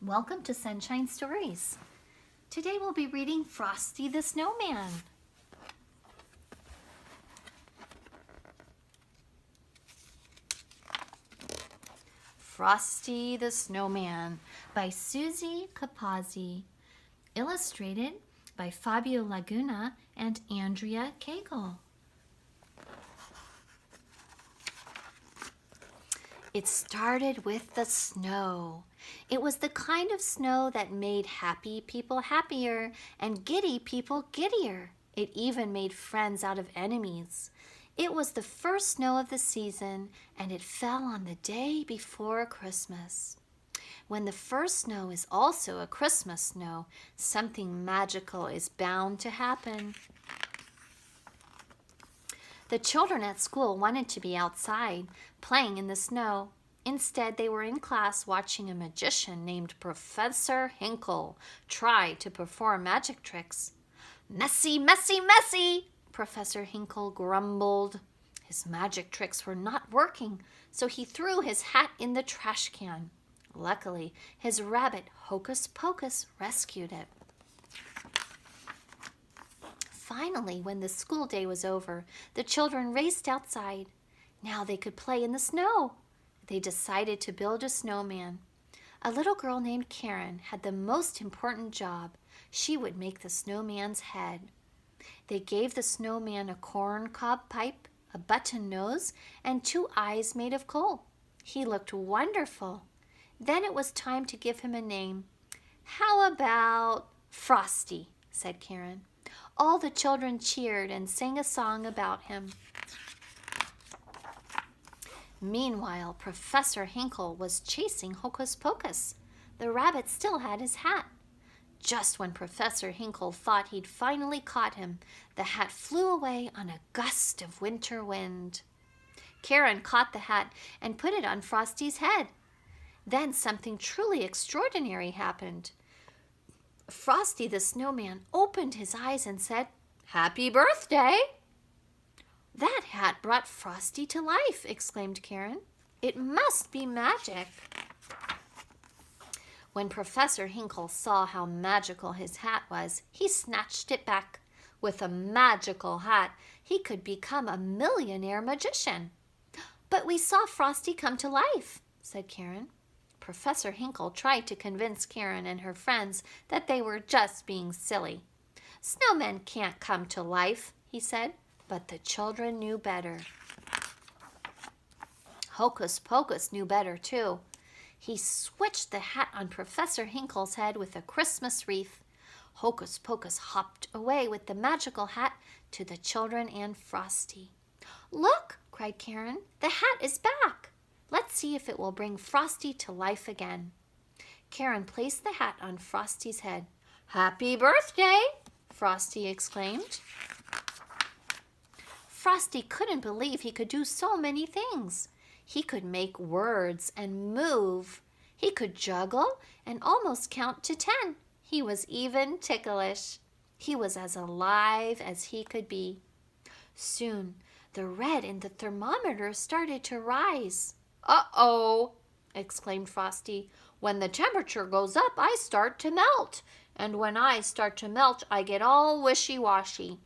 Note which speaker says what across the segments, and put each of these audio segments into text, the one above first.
Speaker 1: Welcome to Sunshine Stories. Today we'll be reading Frosty the Snowman. Frosty the Snowman by Susie Capazzi. Illustrated by Fabio Laguna and Andrea Cagle. It started with the snow. It was the kind of snow that made happy people happier and giddy people giddier. It even made friends out of enemies. It was the first snow of the season, and it fell on the day before Christmas. When the first snow is also a Christmas snow, something magical is bound to happen. The children at school wanted to be outside, playing in the snow. Instead, they were in class watching a magician named Professor Hinkle try to perform magic tricks. "Messy, messy, messy!" Professor Hinkle grumbled. His magic tricks were not working, so he threw his hat in the trash can. Luckily, his rabbit Hocus Pocus rescued it. Finally, when the school day was over, the children raced outside. Now they could play in the snow. They decided to build a snowman. A little girl named Karen had the most important job. She would make the snowman's head. They gave the snowman a corn cob pipe, a button nose, and 2 eyes made of coal. He looked wonderful. Then it was time to give him a name. "How about Frosty?" said Karen. All the children cheered and sang a song about him. Meanwhile, Professor Hinkle was chasing Hocus Pocus. The rabbit still had his hat. Just when Professor Hinkle thought he'd finally caught him, the hat flew away on a gust of winter wind. Karen caught the hat and put it on Frosty's head. Then something truly extraordinary happened. Frosty the Snowman opened his eyes and said, "Happy birthday!" "That hat brought Frosty to life," exclaimed Karen. "It must be magic." When Professor Hinkle saw how magical his hat was, he snatched it back. With a magical hat, he could become a millionaire magician. "But we saw Frosty come to life," said Karen. Professor Hinkle tried to convince Karen and her friends that they were just being silly. "Snowmen can't come to life," he said, but the children knew better. Hocus Pocus knew better, too. He switched the hat on Professor Hinkle's head with a Christmas wreath. Hocus Pocus hopped away with the magical hat to the children and Frosty. "Look!" cried Karen. "The hat is back. Let's see if it will bring Frosty to life again." Karen placed the hat on Frosty's head. "Happy birthday!" Frosty exclaimed. Frosty couldn't believe he could do so many things. He could make words and move. He could juggle and almost count to 10. He was even ticklish. He was as alive as he could be. Soon, the red in the thermometer started to rise. "Uh-oh!" exclaimed Frosty. "When the temperature goes up, I start to melt. And when I start to melt, I get all wishy-washy."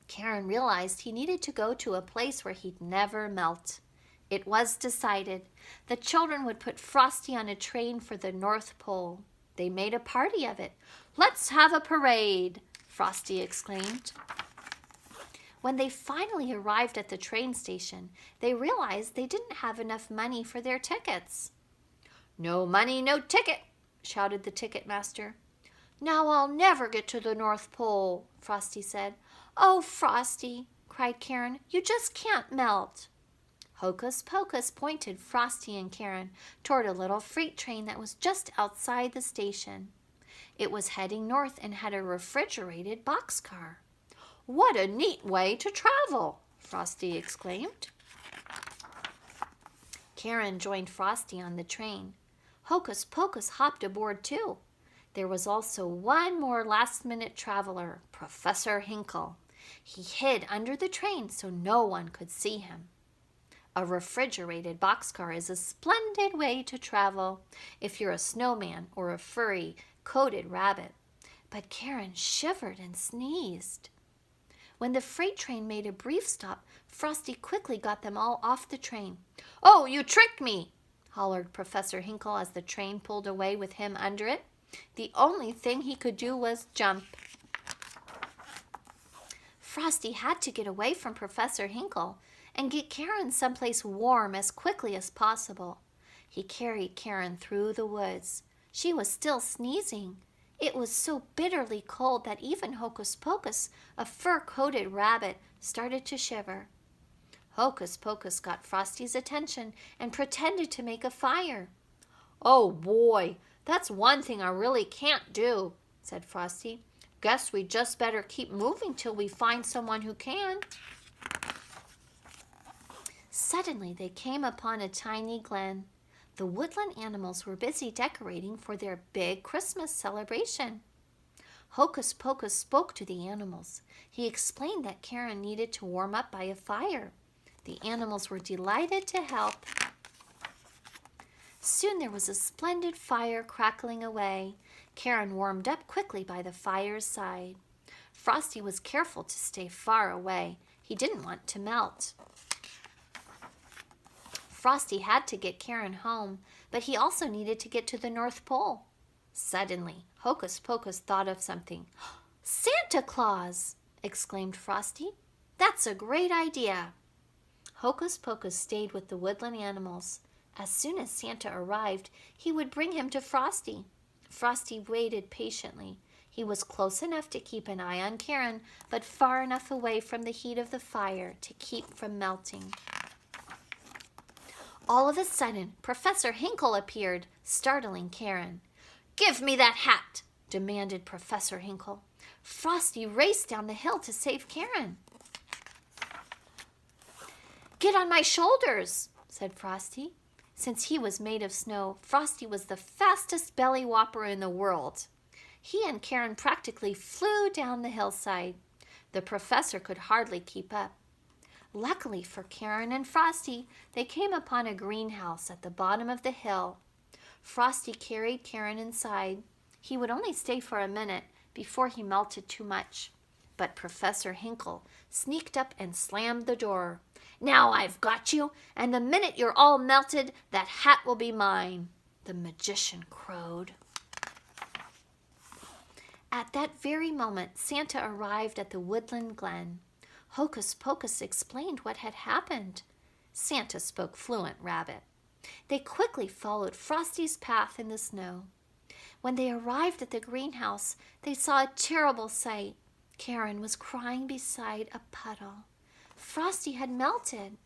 Speaker 1: Karen realized he needed to go to a place where he'd never melt. It was decided. The children would put Frosty on a train for the North Pole. They made a party of it. "Let's have a parade!" Frosty exclaimed. When they finally arrived at the train station, they realized they didn't have enough money for their tickets. "No money, no ticket!" shouted the ticket master. "Now I'll never get to the North Pole," Frosty said. "Oh, Frosty," cried Karen, "you just can't melt." Hocus Pocus pointed Frosty and Karen toward a little freight train that was just outside the station. It was heading north and had a refrigerated boxcar. "What a neat way to travel!" Frosty exclaimed. Karen joined Frosty on the train. Hocus Pocus hopped aboard too. There was also one more last-minute traveler, Professor Hinkle. He hid under the train so no one could see him. A refrigerated boxcar is a splendid way to travel if you're a snowman or a furry, coated rabbit. But Karen shivered and sneezed. When the freight train made a brief stop, Frosty quickly got them all off the train. "Oh, you tricked me!" hollered Professor Hinkle as the train pulled away with him under it. The only thing he could do was jump. Frosty had to get away from Professor Hinkle and get Karen someplace warm as quickly as possible. He carried Karen through the woods. She was still sneezing. It was so bitterly cold that even Hocus Pocus, a fur-coated rabbit, started to shiver. Hocus Pocus got Frosty's attention and pretended to make a fire. "Oh boy, that's one thing I really can't do," said Frosty. "Guess we just better keep moving till we find someone who can." Suddenly they came upon a tiny glen. The woodland animals were busy decorating for their big Christmas celebration. Hocus Pocus spoke to the animals. He explained that Karen needed to warm up by a fire. The animals were delighted to help. Soon there was a splendid fire crackling away. Karen warmed up quickly by the fire's side. Frosty was careful to stay far away. He didn't want to melt. Frosty had to get Karen home, but he also needed to get to the North Pole. Suddenly, Hocus Pocus thought of something. "Santa Claus!" exclaimed Frosty. "That's a great idea." Hocus Pocus stayed with the woodland animals. As soon as Santa arrived, he would bring him to Frosty. Frosty waited patiently. He was close enough to keep an eye on Karen, but far enough away from the heat of the fire to keep from melting. All of a sudden, Professor Hinkle appeared, startling Karen. "Give me that hat!" demanded Professor Hinkle. Frosty raced down the hill to save Karen. "Get on my shoulders," said Frosty. Since he was made of snow, Frosty was the fastest belly whopper in the world. He and Karen practically flew down the hillside. The professor could hardly keep up. Luckily for Karen and Frosty, they came upon a greenhouse at the bottom of the hill. Frosty carried Karen inside. He would only stay for a minute before he melted too much. But Professor Hinkle sneaked up and slammed the door. "Now I've got you, and the minute you're all melted, that hat will be mine," the magician crowed. At that very moment, Santa arrived at the woodland glen. Hocus Pocus explained what had happened. Santa spoke fluent rabbit. They quickly followed Frosty's path in the snow. When they arrived at the greenhouse, they saw a terrible sight. Karen was crying beside a puddle. Frosty had melted.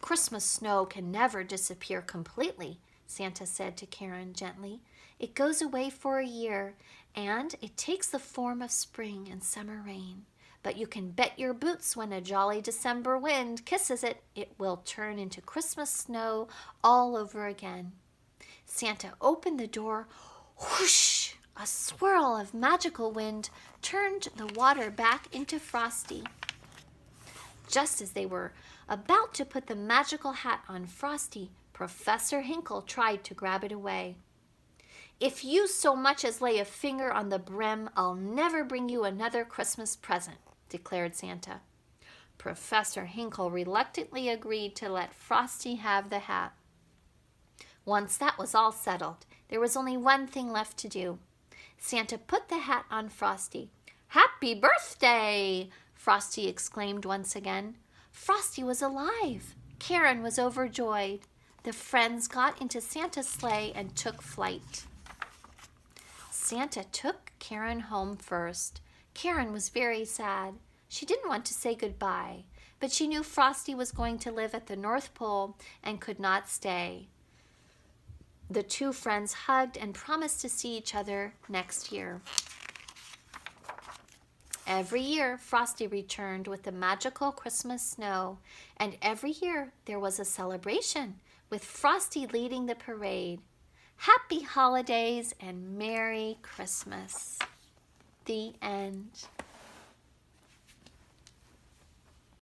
Speaker 1: "Christmas snow can never disappear completely," Santa said to Karen gently. "It goes away for a year, and it takes the form of spring and summer rain. But you can bet your boots when a jolly December wind kisses it, it will turn into Christmas snow all over again." Santa opened the door. Whoosh! A swirl of magical wind turned the water back into Frosty. Just as they were about to put the magical hat on Frosty, Professor Hinkle tried to grab it away. "If you so much as lay a finger on the brim, I'll never bring you another Christmas present," declared Santa. Professor Hinkle reluctantly agreed to let Frosty have the hat. Once that was all settled, there was only one thing left to do. Santa put the hat on Frosty. "Happy birthday!" Frosty exclaimed once again. Frosty was alive. Karen was overjoyed. The friends got into Santa's sleigh and took flight. Santa took Karen home first. Karen was very sad. She didn't want to say goodbye, but she knew Frosty was going to live at the North Pole and could not stay. The two friends hugged and promised to see each other next year. Every year, Frosty returned with the magical Christmas snow, and every year there was a celebration with Frosty leading the parade. Happy holidays and Merry Christmas. The end.